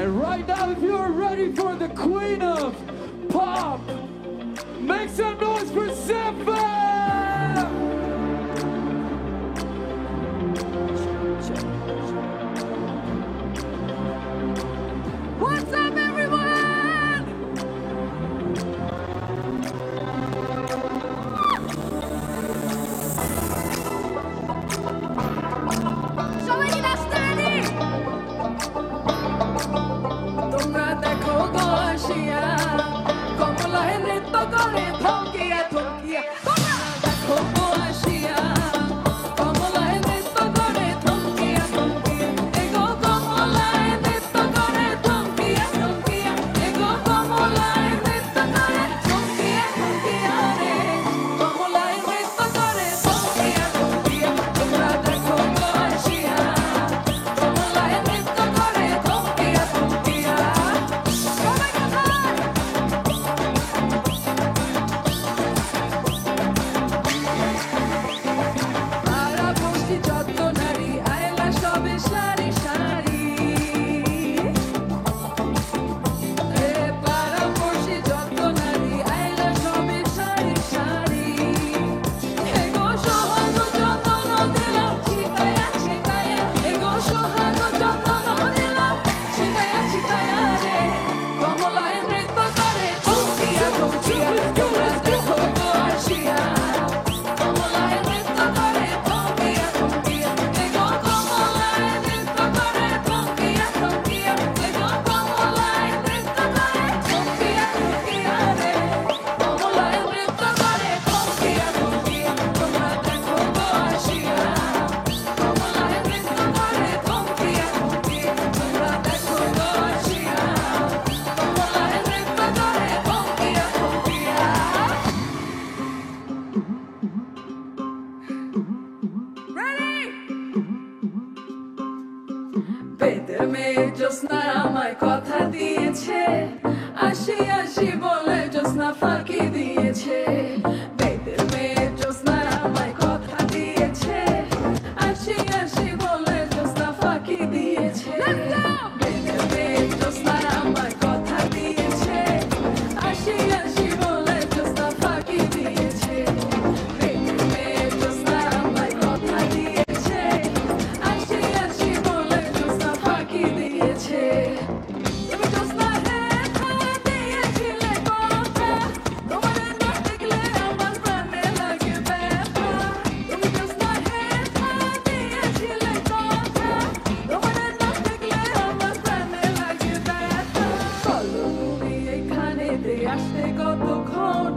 And right now, if you're ready for the queen of pop, make some noise for Zephyr! What's up, everyone? সবাই কি নাচতে ready? তোমরা দেখো গো আসিয়া, কমলায় নৃত্য করে থমকিয়া থমকিয়া। তোমরা দেখো গো আসিয়া, কমলায় নৃত্য করে থমকিয়া থমকিয়া। এগো কমলায় নৃত্য করে থমকিয়া থমকিয়া। এগো কমলায় নৃত্য করে থমকিয়া থমকিয়া রে। কমলায় নৃত্য করে থমকিয়া থমকিয়া। তোমরা দেখো গো আসিয়া, কমলায় নৃত্য করে থমকিয়া থমকিয়া। সবাই কোথায়? পাড়াপড়শি যত নারী আয়লা সবে সারি সারি। এ পাড়াপড়শি যত নারী আয়লা সবে সারি সারি। এগো সোহাগ চন্দন দিলাম ছিটায়া ছিটায়া। এগো সোহাগ চন্দন দিলাম ছিটায়া ছিটায়া রে। কমলায় নৃত্য করে থমকিয়া থমকিয়া। তোমরা দেখো গো আসিয়া, কমলায় নৃত্য করে থমকিয়া থমকিয়া। এগো কমলায় নৃত্য করে থমকিয়া থমকিয়া। এগো কমলায় নৃত্য করে থমকিয়া থমকিয়া রে। কমলায় নৃত্য করে থমকিয়া থমকিয়া। তোমরা দেখো গো আসিয়া, কমলায় নৃত্য করে থমকিয়া থমকিয়া। তোমরা দেখো গো আসিয়া, কমলায় নৃত্য করে থমকিয়া থমকিয়া। Ready? বেদের মেয়ে জ্যোৎস্না আমায় কথা দিয়েছে, আসি আসি বলে জ্যোৎস্না ফাঁকি দিয়েছে। বেদের মেয়ে জ্যোৎস্না আমায় কথা দিয়েছে, আসি আসি বলে জ্যোৎস্না ফাঁকি দিয়েছে। বেদের মেয়ে জ্যোৎস্না আমায় কথা দিয়েছে, আসি আসি বলে জ্যোৎস্না ফাঁকি দিয়েছে। বেদের মেয়ে জ্যোৎস্না আমায় কথা দিয়েছে, আসি আসি বলে জ্যোৎস্না ফাঁকি দিয়েছে। তুমি জ্যোৎস্না দেখা দিয়েছিলে কথা, তোমার না দেখলে আমার প্রাণে লাগে ব্যথা। তুমি জ্যোৎস্না দেখা দিয়েছিলে কথা, তোমার না দেখলে আমার প্রাণে লাগে ব্যথা। চলো তুমি এখানেতে আসতে কতক্ষণ,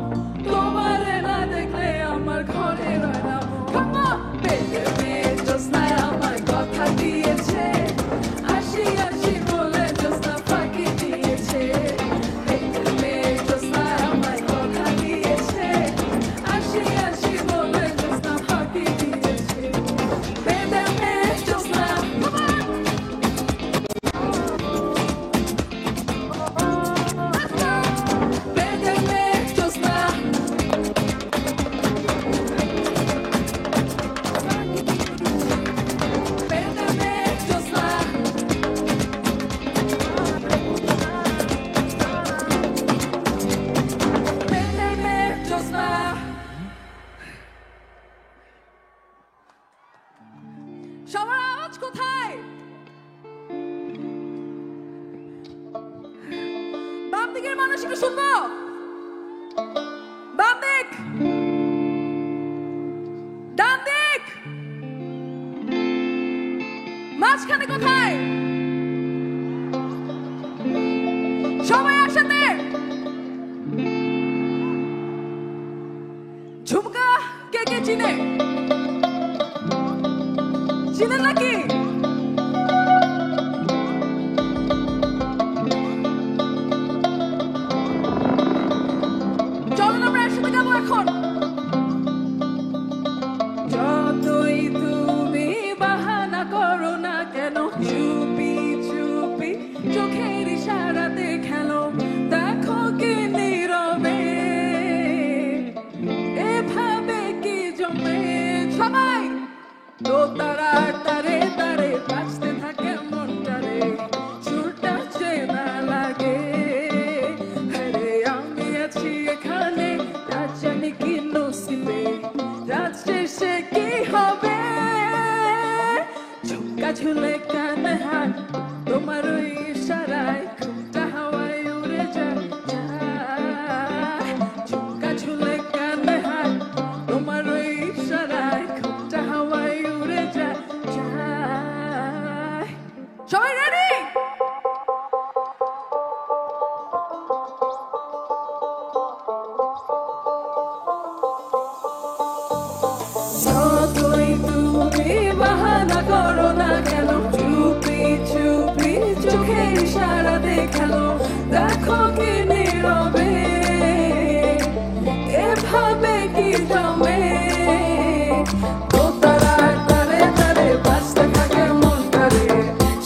তোমার না দেখলে আমার ঘরে রয় না মন। বেদের মেয়ে জ্যোৎস্না আমায় কথা দিয়েছে, আসি আসি বলে জ্যোৎস্না ফাঁকি দিয়েছে। বেদের মেয়ে জ্যোৎস্না আমায় কথা দিয়েছে, আসি আসি বলে জ্যোৎস্না ফাঁকি দিয়েছে। বেদের মেয়ে জ্যোৎস্না, বেদের মেয়ে জ্যোৎস্না। বেদের মেয়ে জ্যোৎস্না। বেদের মেয়ে জ্যোৎস্না। সবার আওয়াজ কোথায়? বাম দিকের মানুষ একটু শুনবো। বাম দিক, ডান দিক, মাঝখানে কোথায়? সবাই একসাথে। ঝুমকা কে কে চিনে? চিনেন নাকি? চলুন আমরা একসাথে গাবো এখন। যতই তুমি বাহানা করো না কেন, চুপি চুপি চোখের ইশারাতে খেলো। দেখো কি নীরবে এভাবে কি জমে। সবাই দোতারার তারে তারে বাজতে থাকে মনটারে, সুরটা যে তুমি বাহানা করো না কেন চুপি চুপি চোখের ইশারা দেখালো দেখো কি নীরবে এভাবে কি জমে দোতারার তারে তারে বাজতে থাকে মনটারে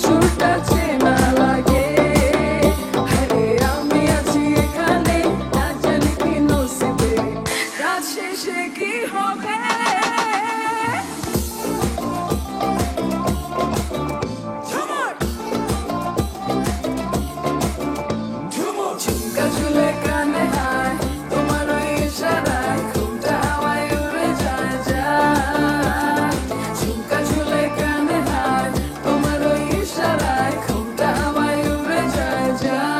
সুরটা চেনা লাগে আরে আমি আছি এখানে না জানি কি নসিবে রাত শেষে কি হবে ঝুমকা ঝুলে কানে হায় তোমার ওই ইশারায় ঘুমটা হাওয়ায় উড়ে যায় যায় ঝুমকা ঝুলে কানে হায় তোমার ওই ইশারায় ঘুমটা হাওয়ায় উড়ে যায় যায়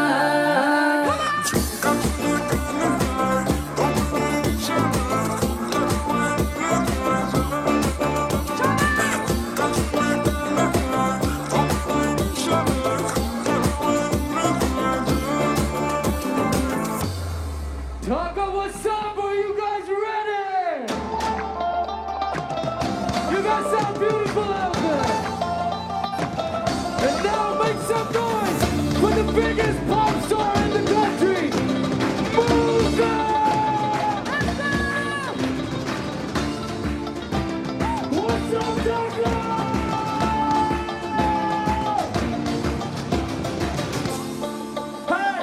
Taco, what's up? Are you guys ready? You guys sound beautiful out there. And now make some noise for the biggest pop star in the country, Musa! What's up, Taco? Hey!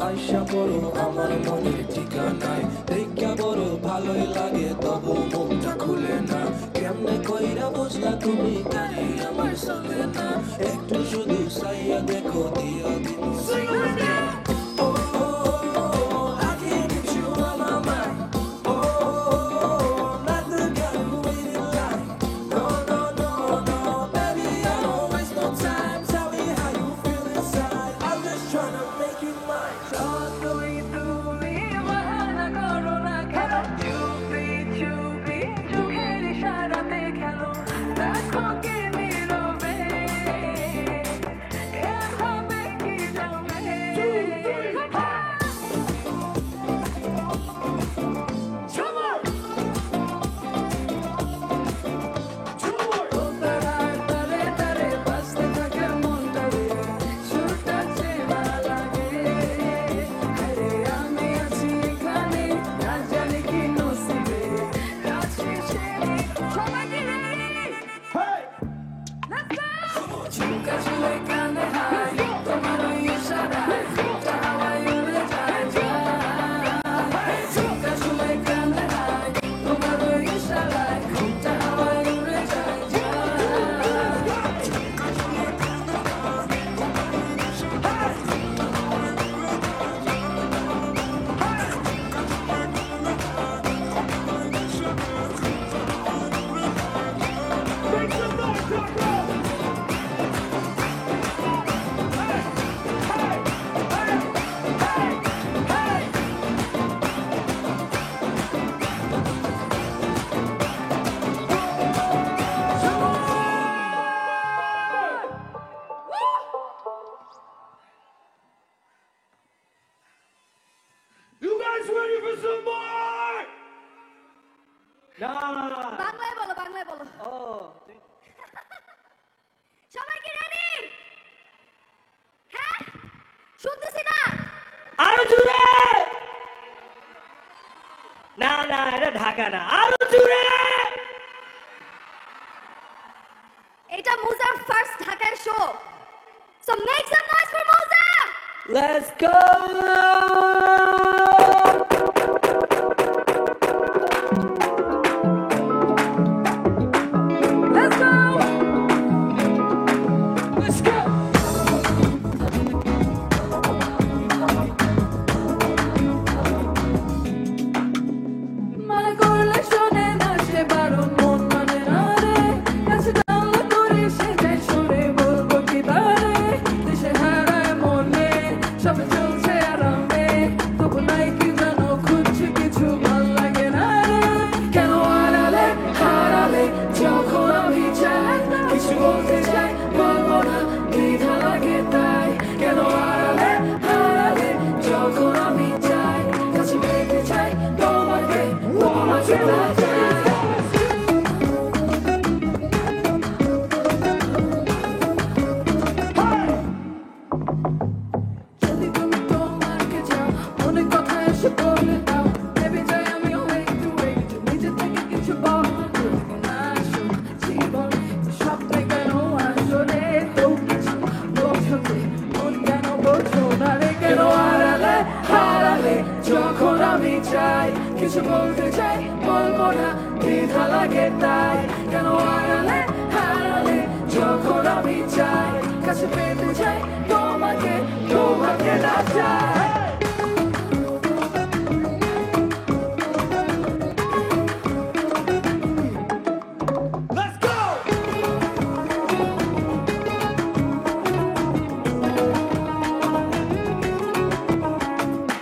আশা বড় আমার মনের ঠিকানায় দেখা বড় ভালোই লাগে তবু মুখটা খুলে না কেমনে কইরা বুঝলা তুমি গাড়ি আমার চলে না একটু শুধু চাইয়া দেখো দিয়া দিন তুমি তুমি বাহানা করো না কেন চুপি চুপি চোখের ইশারাতে খেলো দেখো কি নীরবে এভাবে কি জমে দোতারার তারে তারে বাজতে থাকে মনটারে সুরটা চেনা লাগে আরে আমি আছি এখানে না জানি কি নসিবে রাত শেষে সবাই কি ready? Let's go! ঝুমকা ঝুলে কানে হায় তোমার ওই ইশারায় ঘুমটা হাওয়ায় উড়ে যায় যায় ঝুমকা ঝুলে কানে হায় তোমার ওই ইশারায় ঘুমটা হাওয়ায় উড়ে যায় যায় Make some noise, Taco! You guys ready for some more? বাংলায় বলো বাংলায় বলো সবাই কি রেডি হ্যাঁ শুনতেছি না আরো জোরে না না এটা ঢাকা না আরো জোরে এটা মুজার ফার্স্ট ঢাকার show so make some noise for মুজা let's go Let's go! Let's go! মানা করলে শোনে না সে বারণ মন মানে না রে কাছে জানলা করে সে যায় সরে বলবো কি তারে দেশে হারায় মনে সব চলছে আরামে তবু নাই কি জানো খুঁজছে কিছু ভাল লাগে না রে কেন হারালে হারালে যখন আমি চাই কিছু বলতে চাই বলবো না দ্বিধা লাগে তাই কেন হারালে হারালে যখন আমি চাই কাছে পেতে চাই তোমাকে তোমার কিছু বলতে চাই বলবো না দ্বিধা লাগে তাই কেন আড়ালে হারালে যখন আমি চাই কাছে পেতে চাই তোমাকে তোমাকে না চাই Let's go!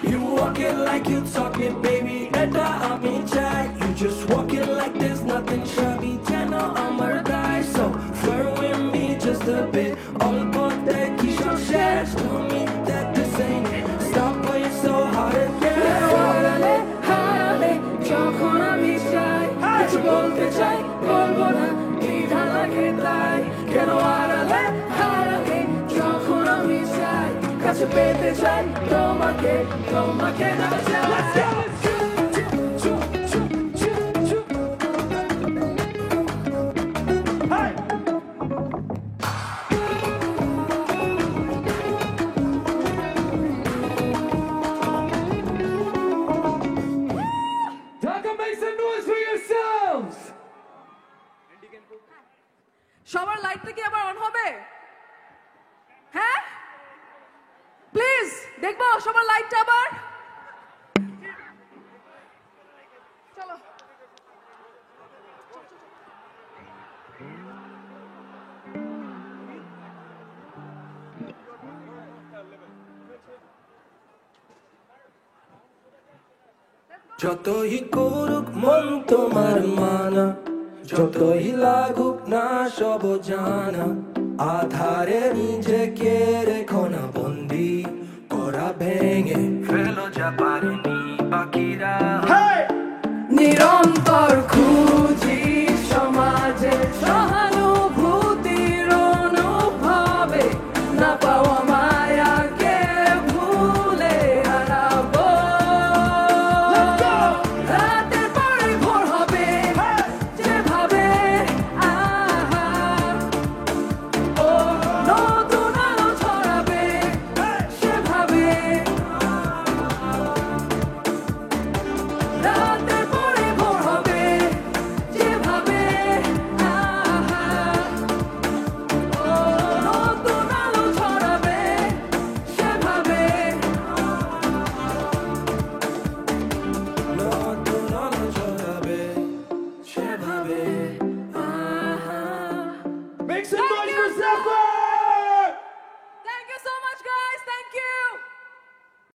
You walk it like you talk it, baby. Eta ami chai. You just walk it like there's nothing shabby. Jana amar die. So flirt with me just a bit. All about that kisho shares. Tell me that this ain't it. Stop playing so hard again. হারালে হারালে যখন আমি চাই কিছু বলতে চাই বলবো না দ্বিধা লাগে তাই কেন আড়ালে হারালে যখন আমি চাই কাছে পেতে চাই তোমাকে তোমাকে না চাই Dhaka, make some noise for yourselves! সবার লাইটটা কি আবার অন হবে হ্যাঁ প্লিজ দেখবো সবার লাইটটা আবার চলো যতই করুক মন তোমার মানা যতই লাগুক না সব জানা আধারে নিজেকে রেখো না বন্দি করা ভেঙে ফেলো যা পারেনি বাকিরা নীরব